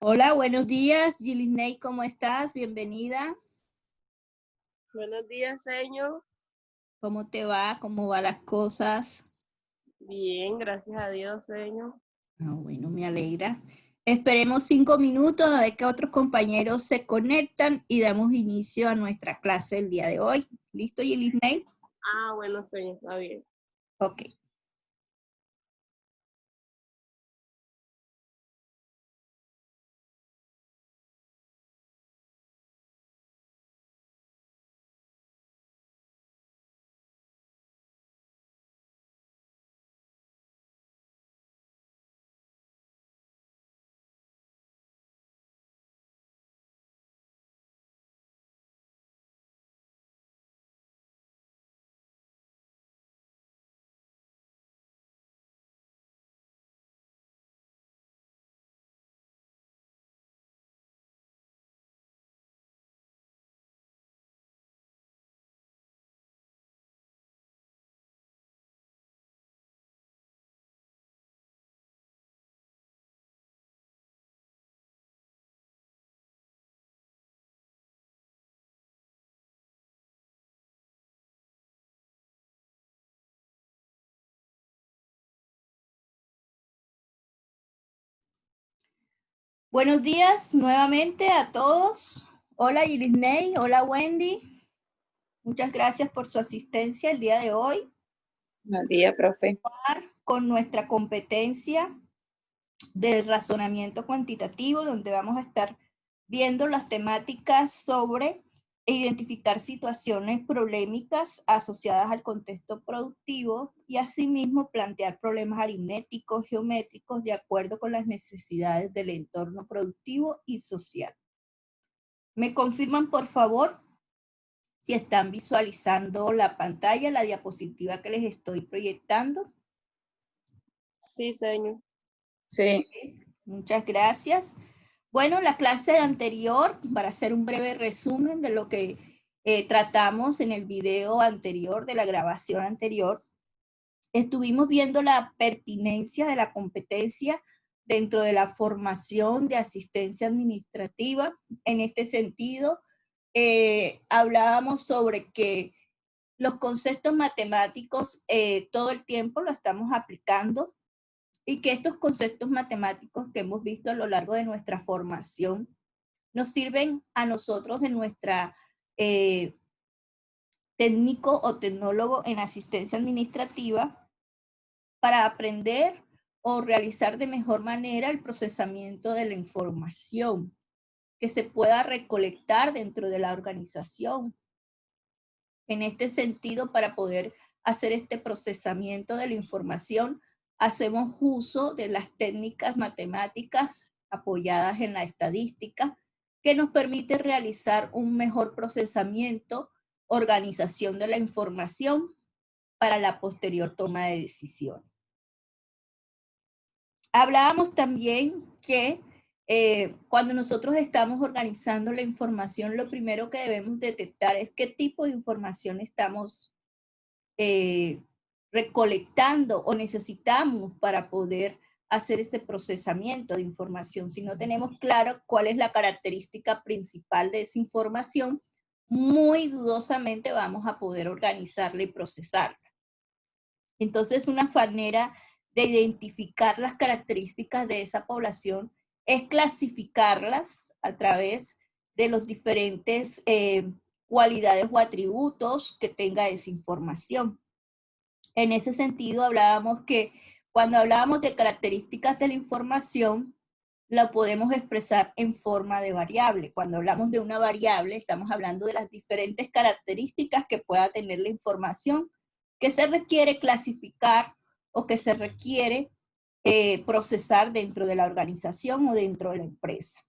Hola, buenos días, Gilisney, ¿cómo estás? Bienvenida. Buenos días, señor. ¿Cómo te va? ¿Cómo van las cosas? Bien, gracias a Dios, señor. Bueno, me alegra. Esperemos 5 minutos a ver que otros compañeros se conectan y damos inicio a nuestra clase el día de hoy. ¿Listo, Gilisney? Bueno, señor, está bien. Ok. Buenos días nuevamente a todos. Hola, Gilisney. Hola, Wendy. Muchas gracias por su asistencia el día de hoy. Buenos días, profe. Con nuestra competencia de razonamiento cuantitativo, donde vamos a estar viendo las temáticas sobre identificar situaciones problemáticas asociadas al contexto productivo y asimismo plantear problemas aritméticos, geométricos, de acuerdo con las necesidades del entorno productivo y social. ¿Me confirman, por favor, si están visualizando la pantalla, la diapositiva que les estoy proyectando? Sí, señor. Sí. Muchas gracias. Bueno, la clase anterior, para hacer un breve resumen de lo que tratamos en el video anterior, de la grabación anterior, estuvimos viendo la pertinencia de la competencia dentro de la formación de asistencia administrativa. En este sentido, hablábamos sobre que los conceptos matemáticos todo el tiempo lo estamos aplicando y que estos conceptos matemáticos que hemos visto a lo largo de nuestra formación nos sirven a nosotros en nuestra técnico o tecnólogo en asistencia administrativa para aprender o realizar de mejor manera el procesamiento de la información que se pueda recolectar dentro de la organización. En este sentido, para poder hacer este procesamiento de la información, hacemos uso de las técnicas matemáticas apoyadas en la estadística, que nos permite realizar un mejor procesamiento, organización de la información para la posterior toma de decisión. Hablábamos también que cuando nosotros estamos organizando la información, lo primero que debemos detectar es qué tipo de información estamos recolectando o necesitamos para poder hacer este procesamiento de información. Si no tenemos claro cuál es la característica principal de esa información, muy dudosamente vamos a poder organizarla y procesarla. Entonces, una manera de identificar las características de esa población es clasificarlas a través de los diferentes cualidades o atributos que tenga esa información. En ese sentido, hablábamos que cuando hablábamos de características de la información, la podemos expresar en forma de variable. Cuando hablamos de una variable, estamos hablando de las diferentes características que pueda tener la información que se requiere clasificar o que se requiere procesar dentro de la organización o dentro de la empresa.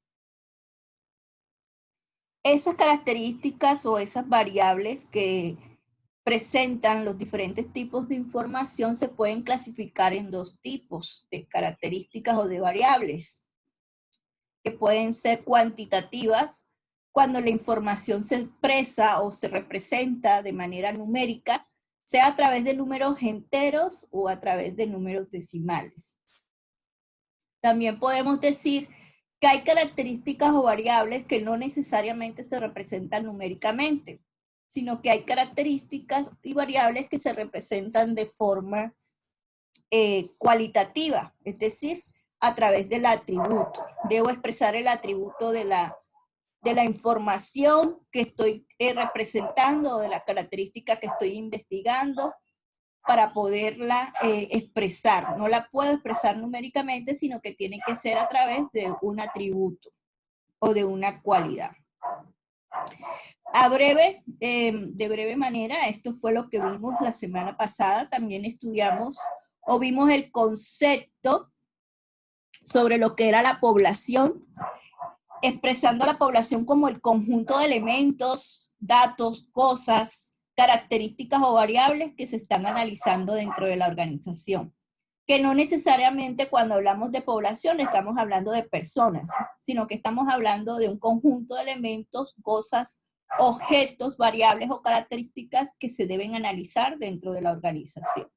Esas características o esas variables que presentan los diferentes tipos de información se pueden clasificar en dos tipos de características o de variables, que pueden ser cuantitativas, cuando la información se expresa o se representa de manera numérica, sea a través de números enteros o a través de números decimales. También podemos decir que hay características o variables que no necesariamente se representan numéricamente, sino que hay características y variables que se representan de forma cualitativa, es decir, a través del atributo. Debo expresar el atributo de la información que estoy representando, de la característica que estoy investigando, para poderla expresar. No la puedo expresar numéricamente, sino que tiene que ser a través de un atributo o de una cualidad. De breve manera, esto fue lo que vimos la semana pasada. También estudiamos o vimos el concepto sobre lo que era la población, expresando a la población como el conjunto de elementos, datos, cosas, características o variables que se están analizando dentro de la organización. Que no necesariamente cuando hablamos de población estamos hablando de personas, sino que estamos hablando de un conjunto de elementos, cosas, objetos, variables o características que se deben analizar dentro de la organización.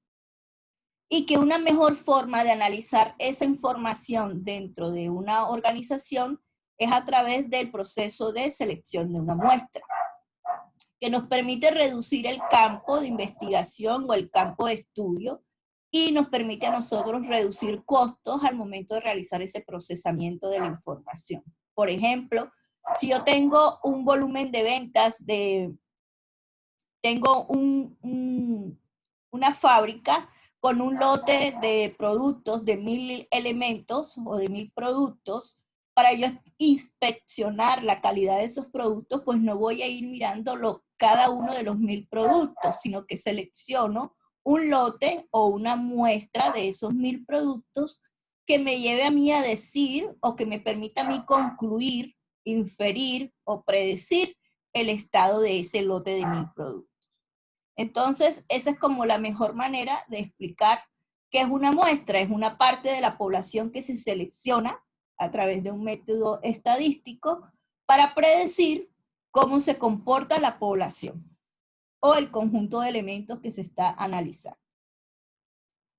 Y que una mejor forma de analizar esa información dentro de una organización es a través del proceso de selección de una muestra, que nos permite reducir el campo de investigación o el campo de estudio y nos permite a nosotros reducir costos al momento de realizar ese procesamiento de la información. Por ejemplo, si yo tengo un volumen de ventas tengo una fábrica con un lote de productos de 1000 elementos o de 1000 productos, para yo inspeccionar la calidad de esos productos, pues no voy a ir mirando cada uno de los 1000 productos, sino que selecciono un lote o una muestra de esos 1000 productos que me lleve a mí a decir o que me permita a mí concluir, inferir o predecir el estado de ese lote de 1000 productos. Entonces, esa es como la mejor manera de explicar qué es una muestra. Es una parte de la población que se selecciona a través de un método estadístico para predecir cómo se comporta la población o el conjunto de elementos que se está analizando.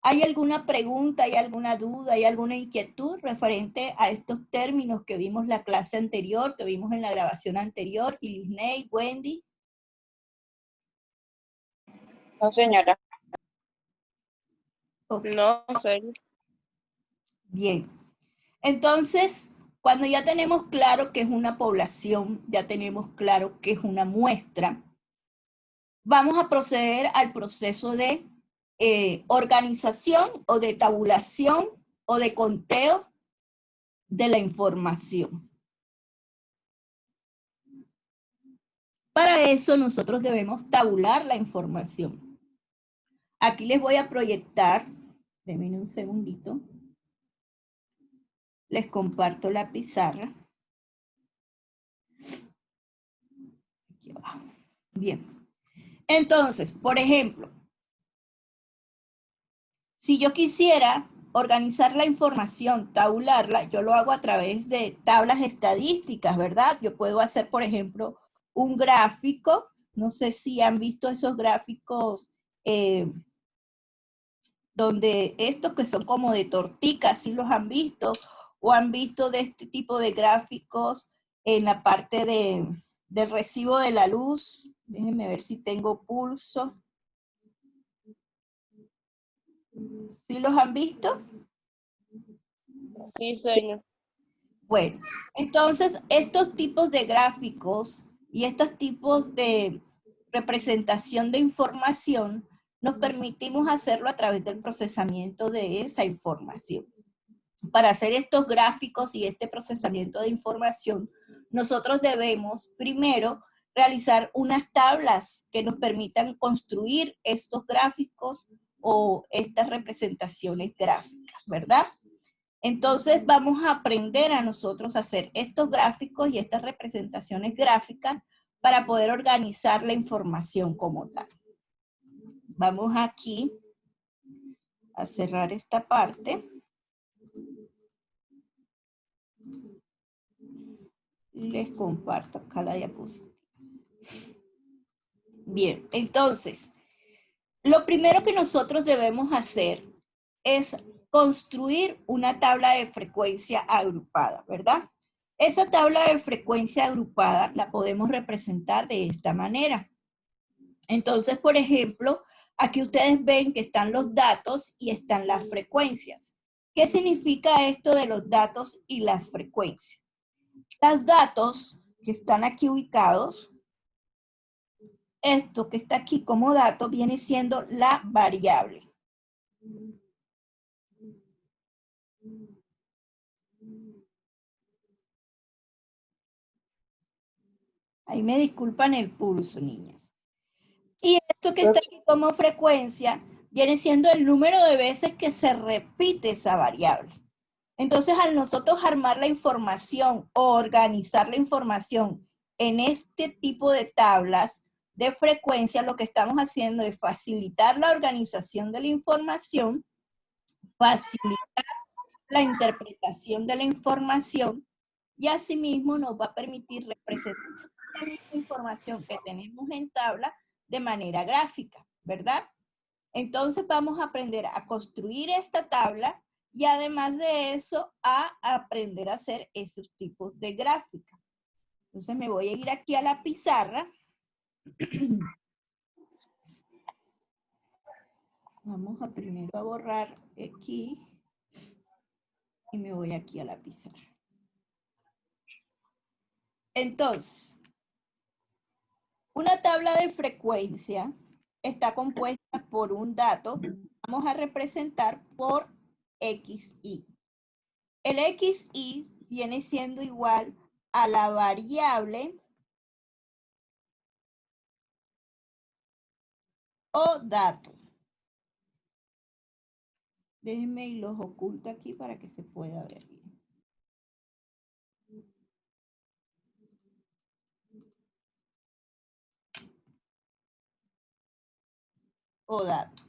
¿Hay alguna pregunta, hay alguna duda, hay alguna inquietud referente a estos términos que vimos en la clase anterior, que vimos en la grabación anterior? Ilisney, Wendy. No, señora. Okay. No, señor. Bien. Entonces, cuando ya tenemos claro qué es una población, ya tenemos claro qué es una muestra, vamos a proceder al proceso de organización o de tabulación o de conteo de la información. Para eso nosotros debemos tabular la información. Aquí les voy a proyectar, denme un segundito, les comparto la pizarra. Aquí abajo. Bien. Entonces, por ejemplo, si yo quisiera organizar la información, tabularla, yo lo hago a través de tablas estadísticas, ¿verdad? Yo puedo hacer, por ejemplo, un gráfico. No sé si han visto esos gráficos donde estos que son como de torticas, si los han visto, o han visto de este tipo de gráficos en la parte del recibo de la luz. Déjenme ver si tengo pulso. ¿Sí los han visto? Sí, señor. Bueno, entonces estos tipos de gráficos y estos tipos de representación de información nos permitimos hacerlo a través del procesamiento de esa información. Para hacer estos gráficos y este procesamiento de información, nosotros debemos primero realizar unas tablas que nos permitan construir estos gráficos o estas representaciones gráficas, ¿verdad? Entonces vamos a aprender a nosotros a hacer estos gráficos y estas representaciones gráficas para poder organizar la información como tal. Vamos aquí a cerrar esta parte. Les comparto acá la diapositiva. Bien, entonces, lo primero que nosotros debemos hacer es construir una tabla de frecuencia agrupada, ¿verdad? Esa tabla de frecuencia agrupada la podemos representar de esta manera. Entonces, por ejemplo, aquí ustedes ven que están los datos y están las frecuencias. ¿Qué significa esto de los datos y las frecuencias? Los datos que están aquí ubicados, esto que está aquí como dato viene siendo la variable. Ahí me disculpan el pulso, niñas. Y esto que está aquí como frecuencia viene siendo el número de veces que se repite esa variable. Entonces, al nosotros armar la información o organizar la información en este tipo de tablas de frecuencia, lo que estamos haciendo es facilitar la organización de la información, facilitar la interpretación de la información y asimismo nos va a permitir representar la misma información que tenemos en tabla de manera gráfica, ¿verdad? Entonces vamos a aprender a construir esta tabla y además de eso a aprender a hacer esos tipos de gráfica. Entonces me voy a ir aquí a la pizarra. Vamos a primero a borrar aquí y me voy aquí a la pizarra. Entonces, una tabla de frecuencia está compuesta por un dato, vamos a representar por XY. El XY viene siendo igual a la variable o dato. Déjenme y los oculto aquí para que se pueda ver bien. O dato.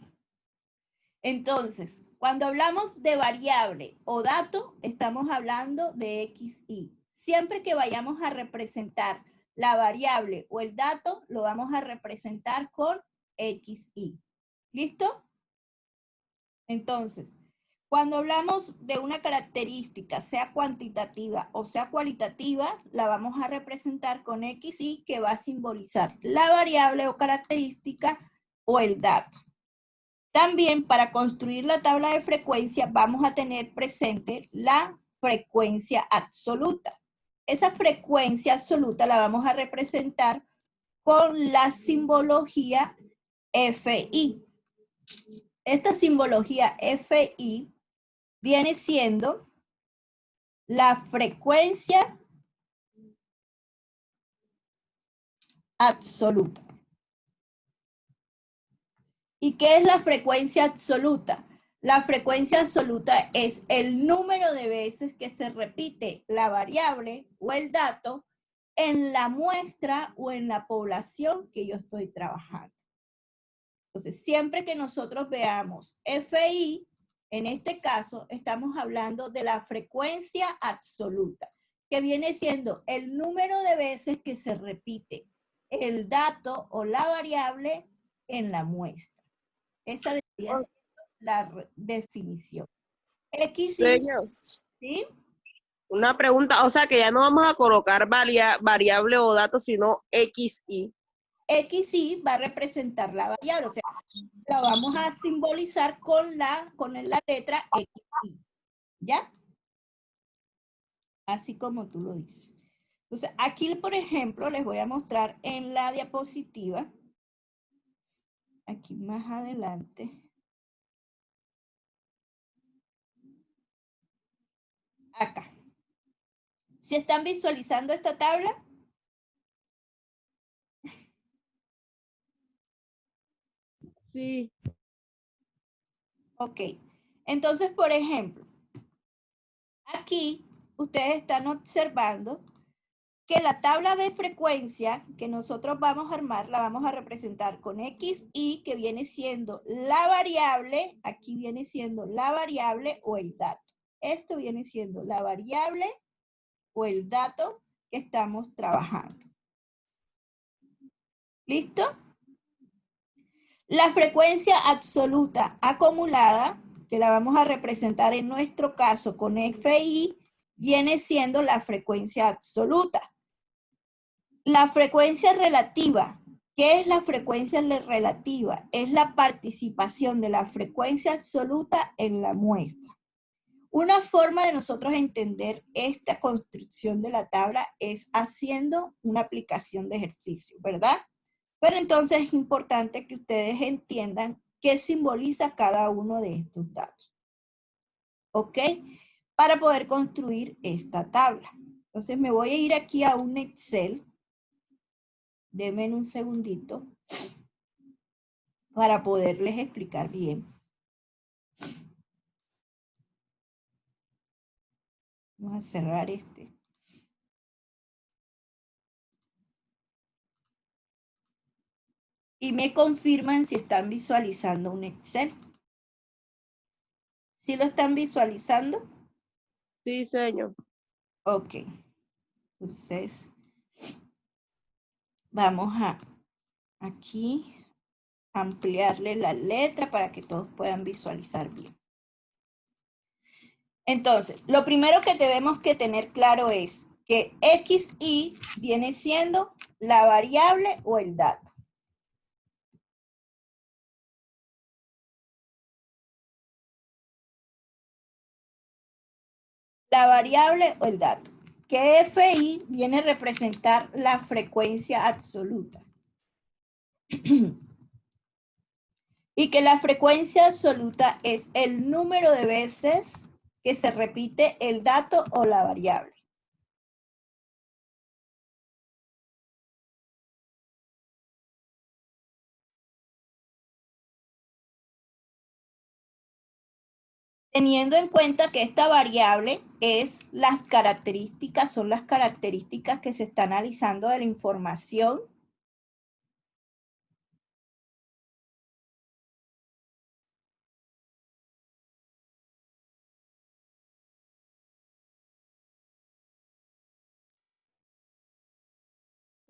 Entonces, cuando hablamos de variable o dato, estamos hablando de XY. Siempre que vayamos a representar la variable o el dato, lo vamos a representar con XY. ¿Listo? Entonces, cuando hablamos de una característica, sea cuantitativa o sea cualitativa, la vamos a representar con XY, que va a simbolizar la variable o característica o el dato. También para construir la tabla de frecuencia vamos a tener presente la frecuencia absoluta. Esa frecuencia absoluta la vamos a representar con la simbología FI. Esta simbología FI viene siendo la frecuencia absoluta. ¿Y qué es la frecuencia absoluta? La frecuencia absoluta es el número de veces que se repite la variable o el dato en la muestra o en la población que yo estoy trabajando. Entonces, siempre que nosotros veamos FI, en este caso estamos hablando de la frecuencia absoluta, que viene siendo el número de veces que se repite el dato o la variable en la muestra. Esa debería ser la definición. Señor, ¿sí? una pregunta, o sea que ya no vamos a colocar variable o dato, sino XY. XY va a representar la variable, o sea, la vamos a simbolizar con la letra XY, ¿ya? Así como tú lo dices. Entonces, aquí, por ejemplo, les voy a mostrar en la diapositiva, aquí más adelante. Acá. ¿Sí están visualizando esta tabla? Sí. Ok. Entonces, por ejemplo, aquí ustedes están observando que la tabla de frecuencia que nosotros vamos a armar, la vamos a representar con XY, que viene siendo la variable, aquí viene siendo la variable o el dato. Esto viene siendo la variable o el dato que estamos trabajando. ¿Listo? La frecuencia absoluta acumulada, que la vamos a representar en nuestro caso con FI, viene siendo la frecuencia absoluta. La frecuencia relativa. ¿Qué es la frecuencia relativa? Es la participación de la frecuencia absoluta en la muestra. Una forma de nosotros entender esta construcción de la tabla es haciendo una aplicación de ejercicio, ¿verdad? Pero entonces es importante que ustedes entiendan qué simboliza cada uno de estos datos. ¿Ok? Para poder construir esta tabla. Entonces me voy a ir aquí a un Excel. Denme un segundito para poderles explicar bien. Vamos a cerrar este. Y me confirman si están visualizando un Excel. ¿Sí lo están visualizando? Sí, señor. Ok. Entonces, vamos a aquí ampliarle la letra para que todos puedan visualizar bien. Entonces, lo primero que tenemos que tener claro es que XY viene siendo la variable o el dato. La variable o el dato. Que FI viene a representar la frecuencia absoluta. Y que la frecuencia absoluta es el número de veces que se repite el dato o la variable. Teniendo en cuenta que esta variable es las características, son las características que se está analizando de la información.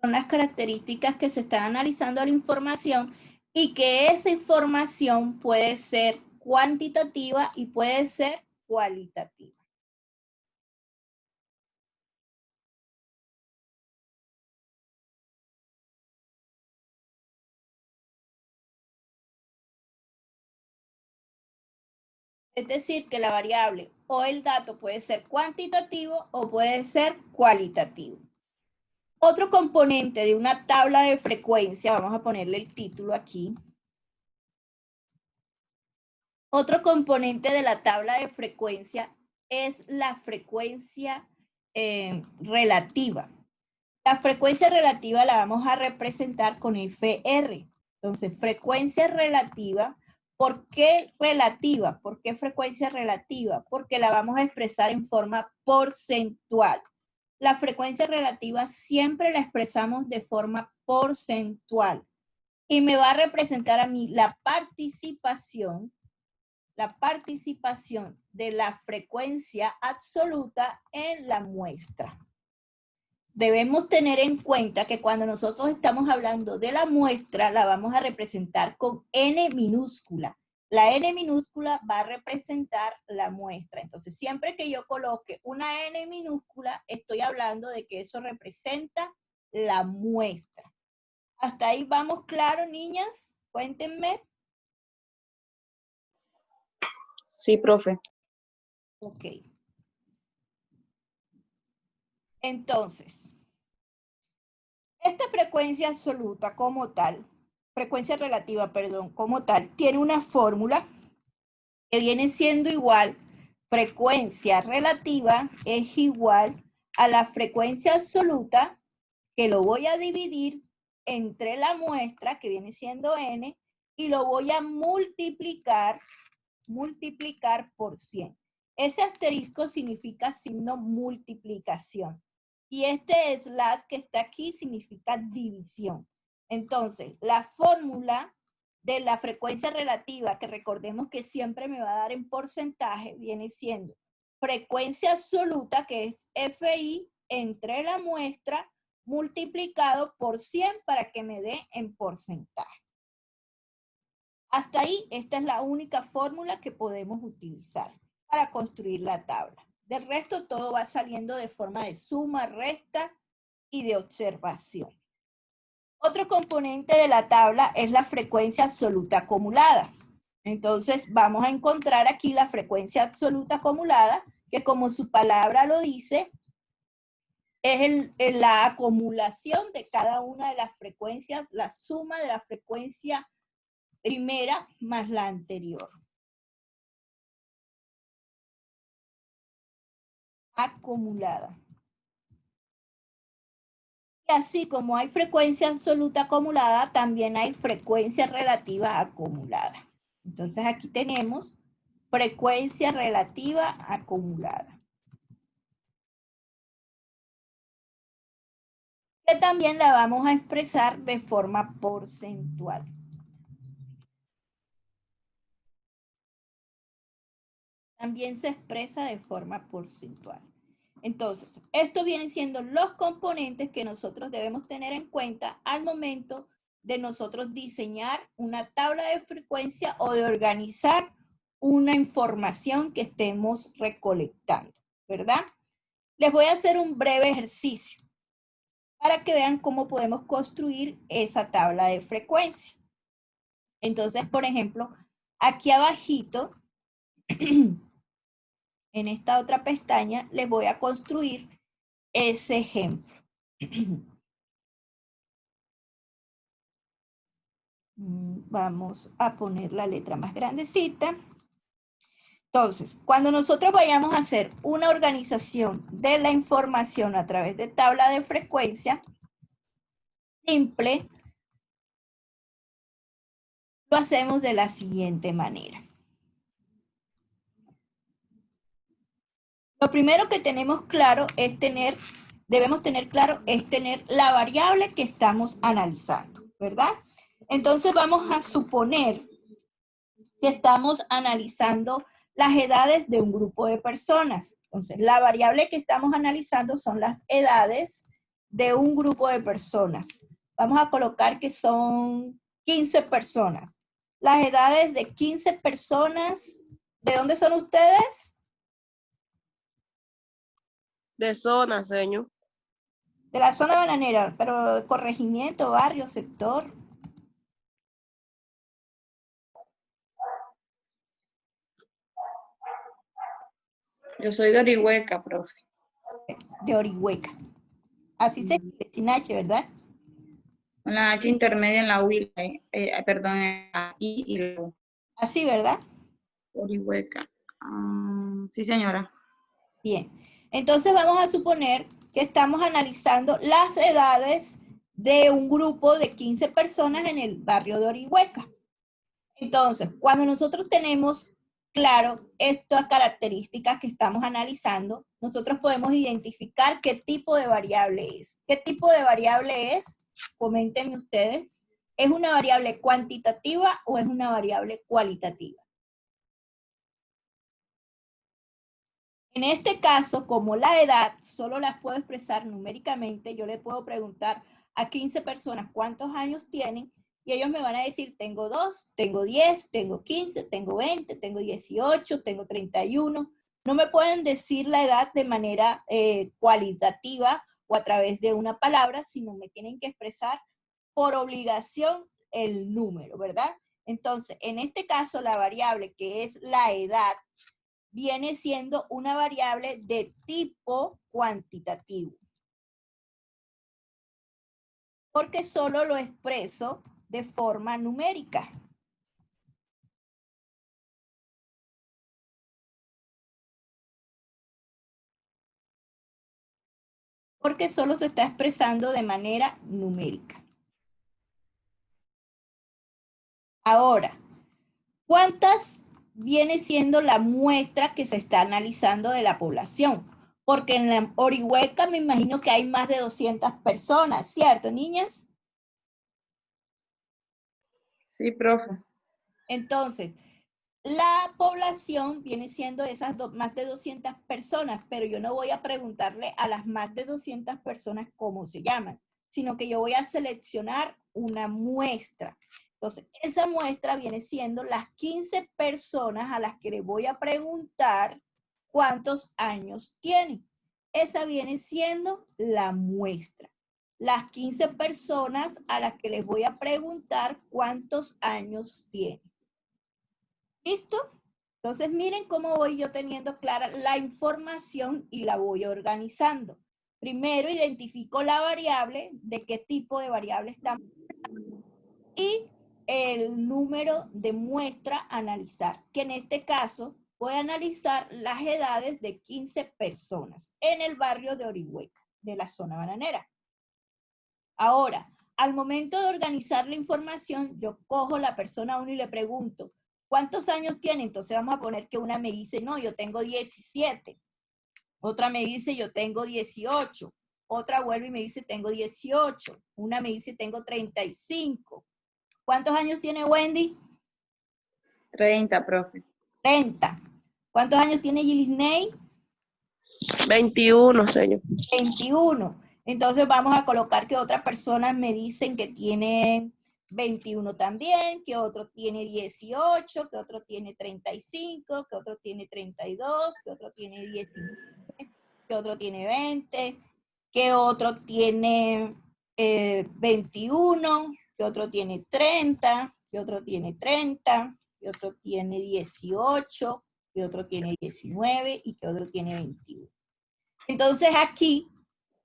Son las características que se están analizando de la información y que esa información puede ser cuantitativa y puede ser cualitativa. Es decir, que la variable o el dato puede ser cuantitativo o puede ser cualitativo. Otro componente de una tabla de frecuencia, vamos a ponerle el título aquí. Otro componente de la tabla de frecuencia es la frecuencia relativa. La frecuencia relativa la vamos a representar con FR. Entonces, frecuencia relativa. ¿Por qué relativa? ¿Por qué frecuencia relativa? Porque la vamos a expresar en forma porcentual. La frecuencia relativa siempre la expresamos de forma porcentual. Y me va a representar a mí la participación de la frecuencia absoluta en la muestra. Debemos tener en cuenta que cuando nosotros estamos hablando de la muestra, la vamos a representar con N minúscula. La N minúscula va a representar la muestra. Entonces, siempre que yo coloque una N minúscula, estoy hablando de que eso representa la muestra. ¿Hasta ahí vamos claro, niñas? Cuéntenme. Sí, profe. Ok. Entonces, esta frecuencia absoluta como tal, frecuencia relativa, perdón, como tal, tiene una fórmula que viene siendo igual, frecuencia relativa es igual a la frecuencia absoluta, que lo voy a dividir entre la muestra, que viene siendo n, y lo voy a multiplicar por 100. Ese asterisco significa signo multiplicación. Y este slash que está aquí significa división. Entonces, la fórmula de la frecuencia relativa, que recordemos que siempre me va a dar en porcentaje, viene siendo frecuencia absoluta, que es FI, entre la muestra, multiplicado por 100 para que me dé en porcentaje. Hasta ahí, esta es la única fórmula que podemos utilizar para construir la tabla. Del resto todo va saliendo de forma de suma, resta y de observación. Otro componente de la tabla es la frecuencia absoluta acumulada. Entonces vamos a encontrar aquí la frecuencia absoluta acumulada, que como su palabra lo dice, es la acumulación de cada una de las frecuencias, la suma de la frecuencia primera más la anterior. Acumulada. Y así como hay frecuencia absoluta acumulada, también hay frecuencia relativa acumulada. Entonces aquí tenemos frecuencia relativa acumulada. Que también la vamos a expresar de forma porcentual. También se expresa de forma porcentual. Entonces, esto vienen siendo los componentes que nosotros debemos tener en cuenta al momento de nosotros diseñar una tabla de frecuencia o de organizar una información que estemos recolectando, ¿verdad? Les voy a hacer un breve ejercicio para que vean cómo podemos construir esa tabla de frecuencia. Entonces, por ejemplo, aquí abajito, en esta otra pestaña, les voy a construir ese ejemplo. Vamos a poner la letra más grandecita. Entonces, cuando nosotros vayamos a hacer una organización de la información a través de tabla de frecuencia, simple, lo hacemos de la siguiente manera. Lo primero que tenemos claro es debemos tener claro es tener la variable que estamos analizando, ¿verdad? Entonces vamos a suponer que estamos analizando las edades de un grupo de personas. Entonces, la variable que estamos analizando son las edades de un grupo de personas. Vamos a colocar que son 15 personas. Las edades de 15 personas, ¿de dónde son ustedes? De zona, señor. De la zona bananera, pero corregimiento, barrio, sector. Yo soy de Orihueca, profe. De Orihueca. Así se escribe, sin H, ¿verdad? Una H intermedia en la U, perdón, en la I y la U. Así, ¿verdad? Orihueca. Sí, señora. Bien. Entonces vamos a suponer que estamos analizando las edades de un grupo de 15 personas en el barrio de Orihueca. Entonces, cuando nosotros tenemos claro estas características que estamos analizando, nosotros podemos identificar qué tipo de variable es. ¿Qué tipo de variable es? Coméntenme ustedes. ¿Es una variable cuantitativa o es una variable cualitativa? En este caso, como la edad solo la puedo expresar numéricamente, yo le puedo preguntar a 15 personas cuántos años tienen y ellos me van a decir, tengo 2, tengo 10, tengo 15, tengo 20, tengo 18, tengo 31. No me pueden decir la edad de manera cualitativa o a través de una palabra, sino me tienen que expresar por obligación el número, ¿verdad? Entonces, en este caso, la variable que es la edad viene siendo una variable de tipo cuantitativo. Porque solo lo expreso de forma numérica. Porque solo se está expresando de manera numérica. Ahora, ¿cuántas viene siendo la muestra que se está analizando de la población? Porque en la Orihueca me imagino que hay más de 200 personas, ¿cierto, niñas? Sí, profe. Entonces, la población viene siendo esas más de 200 personas, pero yo no voy a preguntarle a las más de 200 personas cómo se llaman, sino que yo voy a seleccionar una muestra. Entonces, esa muestra viene siendo las 15 personas a las que le voy a preguntar cuántos años tienen. Esa viene siendo la muestra. Las 15 personas a las que les voy a preguntar cuántos años tienen. ¿Listo? Entonces miren cómo voy yo teniendo clara la información y la voy organizando. Primero identifico la variable, de qué tipo de variable estamos, y el número de muestra a analizar, que en este caso voy a analizar las edades de 15 personas en el barrio de Orihuela, de la zona bananera. Ahora, al momento de organizar la información, yo cojo la persona 1 y le pregunto, ¿cuántos años tiene? Entonces vamos a poner que una me dice, no, yo tengo 17. Otra me dice, yo tengo 18. Otra vuelve y me dice, tengo 18. Una me dice, tengo 35. ¿Cuántos años tiene Wendy? 30, profe. 30. ¿Cuántos años tiene Gilisney? 21, señor. 21. Entonces vamos a colocar que otras personas me dicen que tienen 21 también, que otro tiene 18, que otro tiene 35, que otro tiene 32, que otro tiene 19, que otro tiene 20, que otro tiene 21, que otro tiene 30, que otro tiene 30, que otro tiene 18, que otro tiene 19 y que otro tiene 21. Entonces aquí,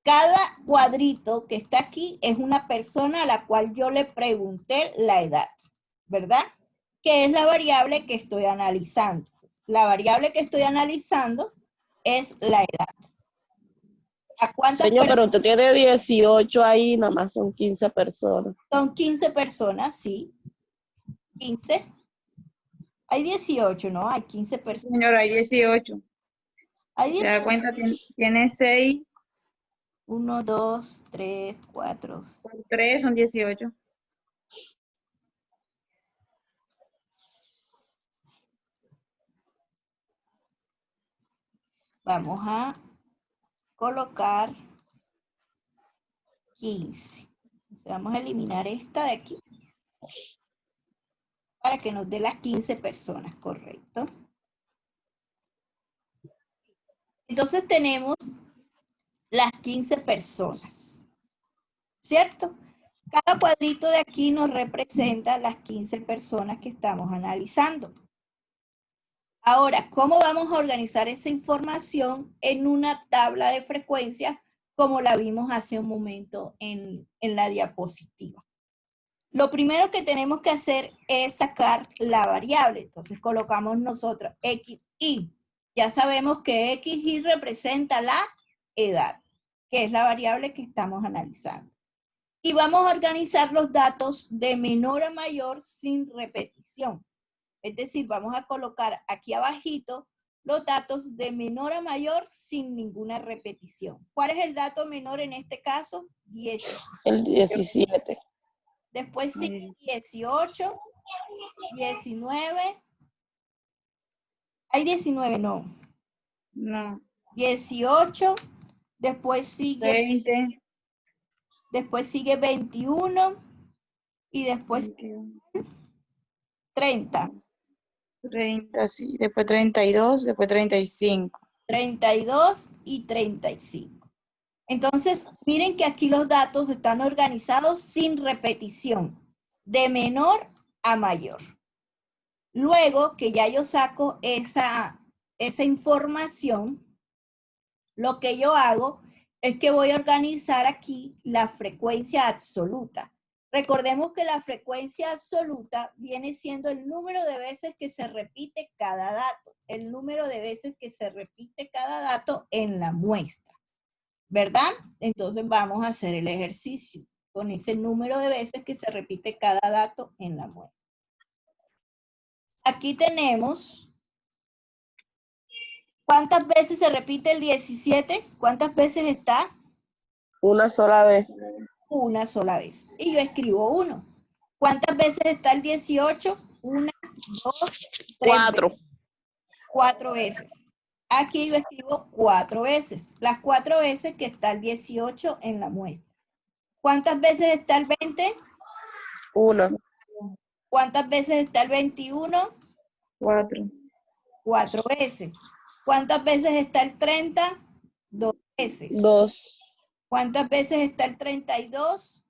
cada cuadrito que está aquí es una persona a la cual yo le pregunté la edad, ¿verdad? Que es la variable que estoy analizando. La variable que estoy analizando es la edad. ¿A cuántas Señor, pero personas? usted tiene 18 ahí, nada más son 15 personas. Son 15 personas, sí. 15. Hay 18, ¿no? Hay 15 personas. Señora, hay 18. Hay ¿Se da cuenta? Tiene 6 1, 2, 3, 4. por 3, son 18. Vamos a colocar 15. Vamos a eliminar esta de aquí para que nos dé las 15 personas, correcto. Entonces tenemos las 15 personas, ¿cierto? Cada cuadrito de aquí nos representa las 15 personas que estamos analizando. Ahora, ¿cómo vamos a organizar esa información en una tabla de frecuencias como la vimos hace un momento en la diapositiva? Lo primero que tenemos que hacer es sacar la variable. Entonces colocamos nosotros XY. Ya sabemos que XY representa la edad, que es la variable que estamos analizando. Y vamos a organizar los datos de menor a mayor sin repetición. Es decir, vamos a colocar aquí abajito los datos de menor a mayor sin ninguna repetición. ¿Cuál es el dato menor en este caso? 10. El 17. Después sigue 18, 19. ¿Hay 19? No. No. 18. Después sigue 20. Después sigue 21. Y después 21. 30. 30, sí. Después 32, después 35. 32 y 35. Entonces, miren que aquí los datos están organizados sin repetición, de menor a mayor. Luego que ya yo saco esa información, lo que yo hago es que voy a organizar aquí la frecuencia absoluta. Recordemos que la frecuencia absoluta viene siendo el número de veces que se repite cada dato, el número de veces que se repite cada dato en la muestra, ¿verdad? Entonces vamos a hacer el ejercicio con ese número de veces que se repite cada dato en la muestra. Aquí tenemos, ¿cuántas veces se repite el 17? ¿Cuántas veces está? Una sola vez. Una sola vez. Y yo escribo 1. ¿Cuántas veces está el 18? 1, 2, 3. 4. 4 veces. Aquí yo escribo 4 veces. Las 4 veces que está el 18 en la muestra. ¿Cuántas veces está el 20? 1. ¿Cuántas veces está el 21? 4. 4 veces. ¿Cuántas veces está el 30? 2 veces. 2. ¿Cuántas veces está el 32?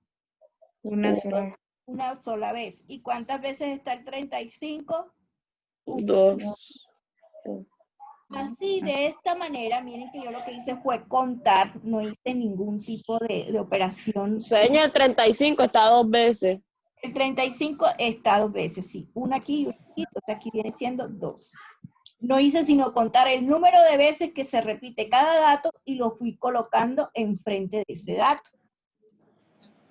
Una sola. Una sola vez. ¿Y cuántas veces está el 35? 2. Así, de esta manera, miren que yo lo que hice fue contar, no hice ningún tipo de operación. Señor, el 35 está 2 veces. El 35 está 2 veces, sí. Una aquí y una aquí, entonces aquí viene siendo 2. No hice sino contar el número de veces que se repite cada dato y lo fui colocando enfrente de ese dato.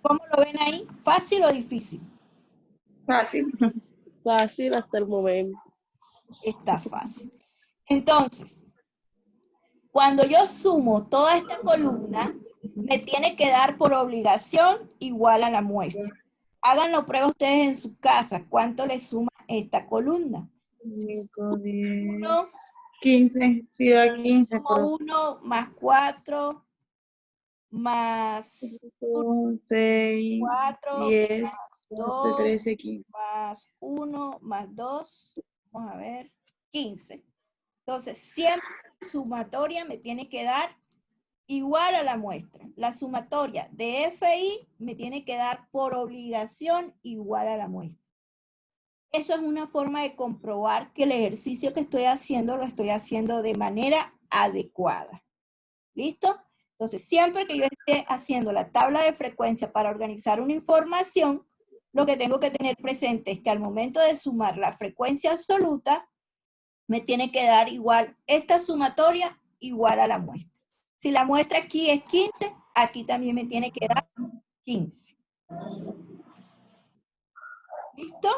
¿Cómo lo ven ahí? ¿Fácil o difícil? Fácil. Fácil hasta el momento. Está fácil. Entonces, cuando yo sumo toda esta columna, me tiene que dar por obligación igual a la muestra. Háganlo prueba ustedes en su casa. ¿Cuánto le suma esta columna? 5, 10, 1, 15. Sí, da 15, pero 1 más 4 más 6, 4 10, más 12, 2 13, 15. más 1 más 2, vamos a ver, 15. Entonces, siempre la sumatoria me tiene que dar igual a la muestra. La sumatoria de FI me tiene que dar por obligación igual a la muestra. Eso es una forma de comprobar que el ejercicio que estoy haciendo lo estoy haciendo de manera adecuada. ¿Listo? Entonces, siempre que yo esté haciendo la tabla de frecuencia para organizar una información, lo que tengo que tener presente es que al momento de sumar la frecuencia absoluta, me tiene que dar igual esta sumatoria igual a la muestra. Si la muestra aquí es 15, aquí también me tiene que dar 15. ¿Listo?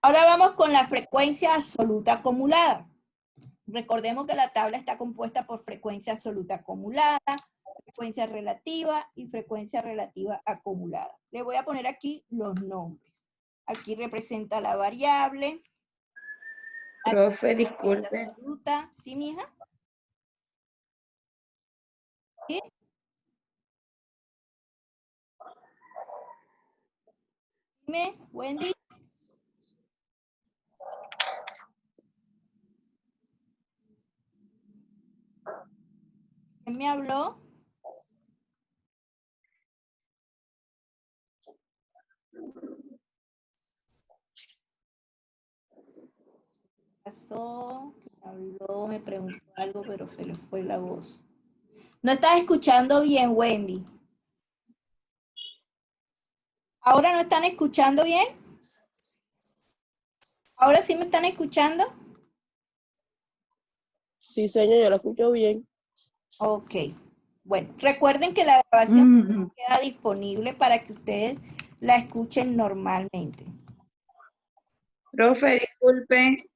Ahora vamos con la frecuencia absoluta acumulada. Recordemos que la tabla está compuesta por frecuencia absoluta acumulada, frecuencia relativa y frecuencia relativa acumulada. Le voy a poner aquí los nombres. Aquí representa la variable. Profe, disculpe. Absoluta. ¿Sí, mija? ¿Sí? Dime, Wendy. ¿Quién me habló? Pasó, habló, me preguntó algo, pero se le fue la voz. No estás escuchando bien, Wendy. ¿Ahora no están escuchando bien? ¿Ahora sí me están escuchando? Sí, señor, yo lo escucho bien. Ok. Bueno, recuerden que la grabación queda disponible para que ustedes la escuchen normalmente. Profe, disculpe.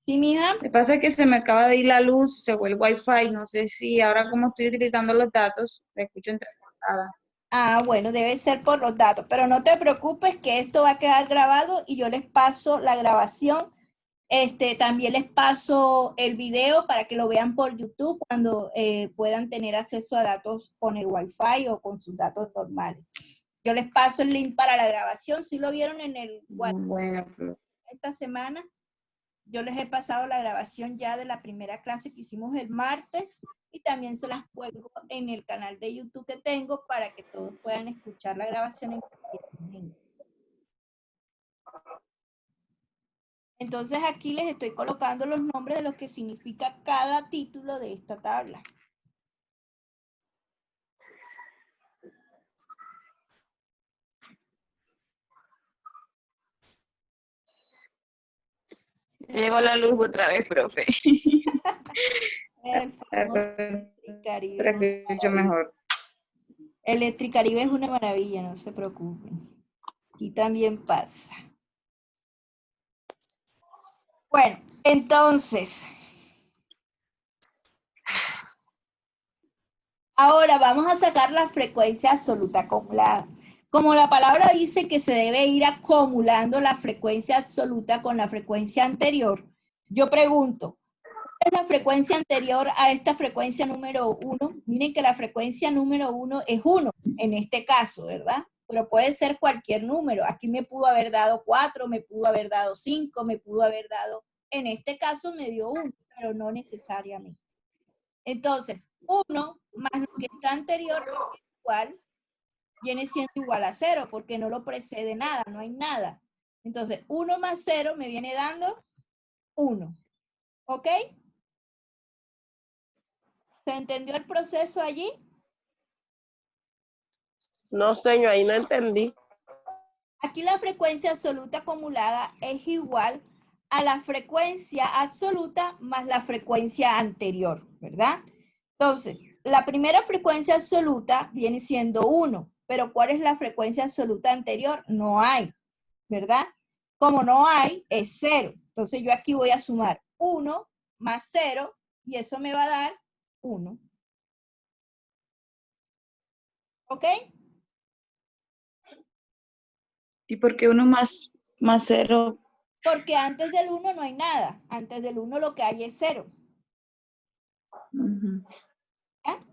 ¿Sí, mija? Lo que pasa es que se me acaba de ir la luz, se fue el wifi. No sé si ahora como estoy utilizando los datos, la escucho entrecortada. Ah, bueno, debe ser por los datos, pero no te preocupes que esto va a quedar grabado y yo les paso la grabación. También les paso el video para que lo vean por YouTube cuando puedan tener acceso a datos con el Wi-Fi o con sus datos normales. Yo les paso el link para la grabación. ¿Sí lo vieron en el WhatsApp Bueno, profe. esta semana? Yo les he pasado la grabación ya de la primera clase que hicimos el martes y también se las cuelgo en el canal de YouTube que tengo para que todos puedan escuchar la grabación en cualquier momento. Entonces aquí les estoy colocando los nombres de lo que significa cada título de esta tabla. Llegó la luz otra vez, profe. El famoso Electricaribe. Pero escucho mejor. Electricaribe es una maravilla, no se preocupen. Aquí también pasa. Bueno, entonces, ahora vamos a sacar la frecuencia absoluta acumulada. Como la palabra dice que se debe ir acumulando la frecuencia absoluta con la frecuencia anterior, yo pregunto, ¿cuál es la frecuencia anterior a esta frecuencia número 1? Miren que la frecuencia número 1 es 1, en este caso, ¿verdad? Pero puede ser cualquier número. Aquí me pudo haber dado 4, me pudo haber dado 5, me pudo haber dado, en este caso me dio 1, pero no necesariamente. Entonces, 1 más lo que está anterior igual, viene siendo igual a 0, porque no lo precede nada, no hay nada. Entonces, 1 más 0 me viene dando 1. ¿Ok? ¿Se entendió el proceso allí? No, señor, ahí no entendí. Aquí la frecuencia absoluta acumulada es igual a la frecuencia absoluta más la frecuencia anterior, ¿verdad? Entonces, la primera frecuencia absoluta viene siendo 1, pero ¿cuál es la frecuencia absoluta anterior? No hay, ¿verdad? Como no hay, es 0. Entonces yo aquí voy a sumar 1 más 0 y eso me va a dar 1. ¿Ok? ¿Y por qué 1 más 0? Porque antes del 1 no hay nada. Antes del 1 lo que hay es 0. ¿Ya?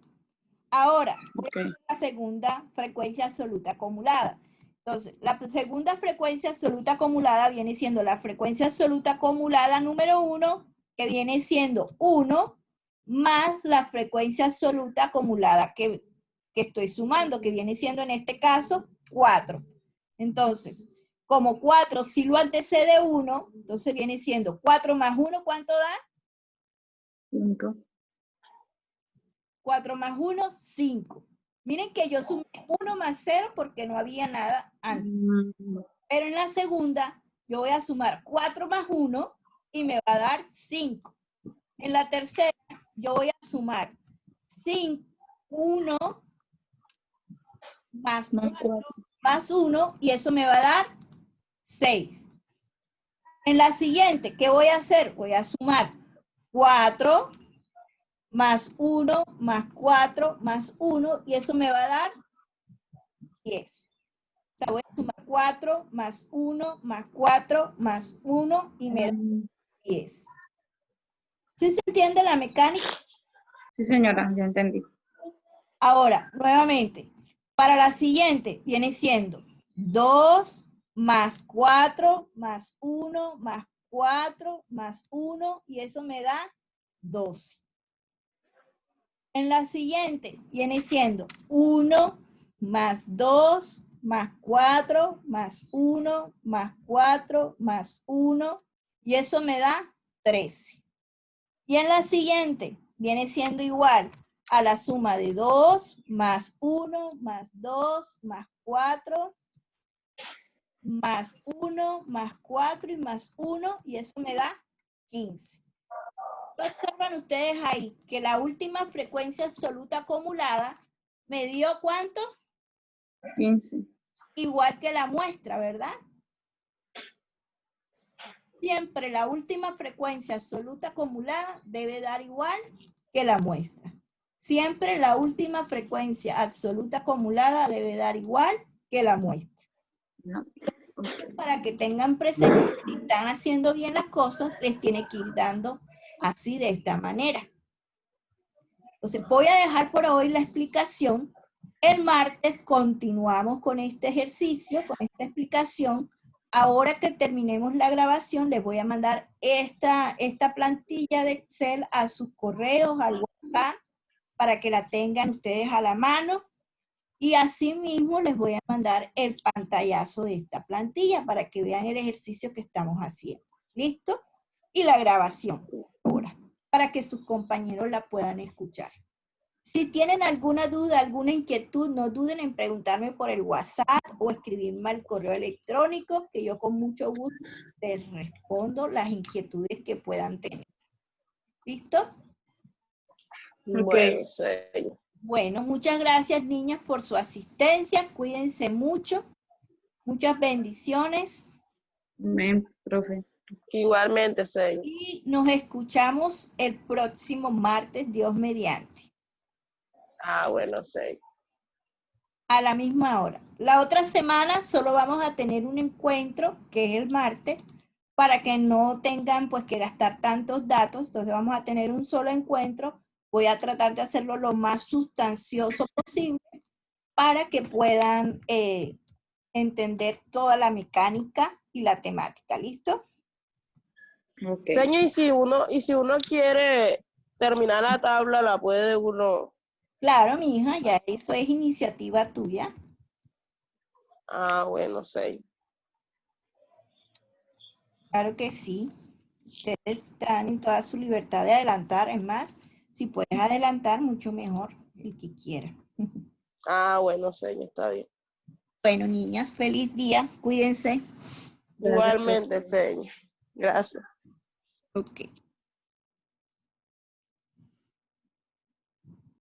Ahora, Okay. la segunda frecuencia absoluta acumulada. Entonces, la segunda frecuencia absoluta acumulada viene siendo la frecuencia absoluta acumulada número 1, que viene siendo 1 más la frecuencia absoluta acumulada que estoy sumando, que viene siendo en este caso 4. Entonces, como 4 si lo antecede 1, entonces viene siendo 4 más 1, ¿cuánto da? 5. 4 más 1, 5. Miren que yo sumé 1 más 0 porque no había nada antes. Pero en la segunda, yo voy a sumar 4 más 1 y me va a dar 5. En la tercera, yo voy a sumar 5, 1 más 4 más 1 y eso me va a dar 6. En la siguiente, ¿qué voy a hacer? Voy a sumar 4 más 1 más 4 más 1 y eso me va a dar 10. O sea, voy a sumar 4 más 1 más 4 más 1 y me da 10. ¿Sí se entiende la mecánica? Sí, señora, ya entendí. Ahora, nuevamente, para la siguiente viene siendo 2 más 4 más 1 más 4 más 1 y eso me da 12. En la siguiente viene siendo 1 más 2 más 4 más 1 más 4 más 1 y eso me da 13. Y en la siguiente viene siendo igual a la suma de 2 más 1 más 2 más 4 más 1 más 4 y más 1 y eso me da 15. Observan ustedes ahí que la última frecuencia absoluta acumulada me dio ¿cuánto? 15. Igual que la muestra, ¿verdad? Siempre la última frecuencia absoluta acumulada debe dar igual que la muestra. Siempre la última frecuencia absoluta acumulada debe dar igual que la muestra. No. Para que tengan presente, si están haciendo bien las cosas, les tiene que ir dando así de esta manera. Entonces voy a dejar por hoy la explicación. El martes continuamos con este ejercicio, con esta explicación. Ahora que terminemos la grabación, les voy a mandar esta plantilla de Excel a sus correos, al WhatsApp, para que la tengan ustedes a la mano. Y asimismo les voy a mandar el pantallazo de esta plantilla para que vean el ejercicio que estamos haciendo. ¿Listo? Y la grabación ahora, para que sus compañeros la puedan escuchar. Si tienen alguna duda, alguna inquietud, no duden en preguntarme por el WhatsApp o escribirme al correo electrónico, que yo con mucho gusto les respondo las inquietudes que puedan tener. ¿Listo? Bueno, señor. Bueno, muchas gracias, niñas, por su asistencia. Cuídense mucho. Muchas bendiciones. Amén, profe. Igualmente, señor. Y nos escuchamos el próximo martes, Dios mediante. Ah, bueno, señor. A la misma hora. La otra semana solo vamos a tener un encuentro, que es el martes, para que no tengan pues que gastar tantos datos. Entonces vamos a tener un solo encuentro. Voy a tratar de hacerlo lo más sustancioso posible para que puedan entender toda la mecánica y la temática. ¿Listo? Ok. Señor, y si uno quiere terminar la tabla la puede uno. Claro, mi hija, ya eso es iniciativa tuya. Ah, bueno, 6. Claro que sí. Ustedes están en toda su libertad de adelantar. Es más, si puedes adelantar, mucho mejor, el que quiera. Ah, bueno, 6, está bien. Bueno, niñas, feliz día. Cuídense. Gracias, Igualmente, 6. Gracias. Ok.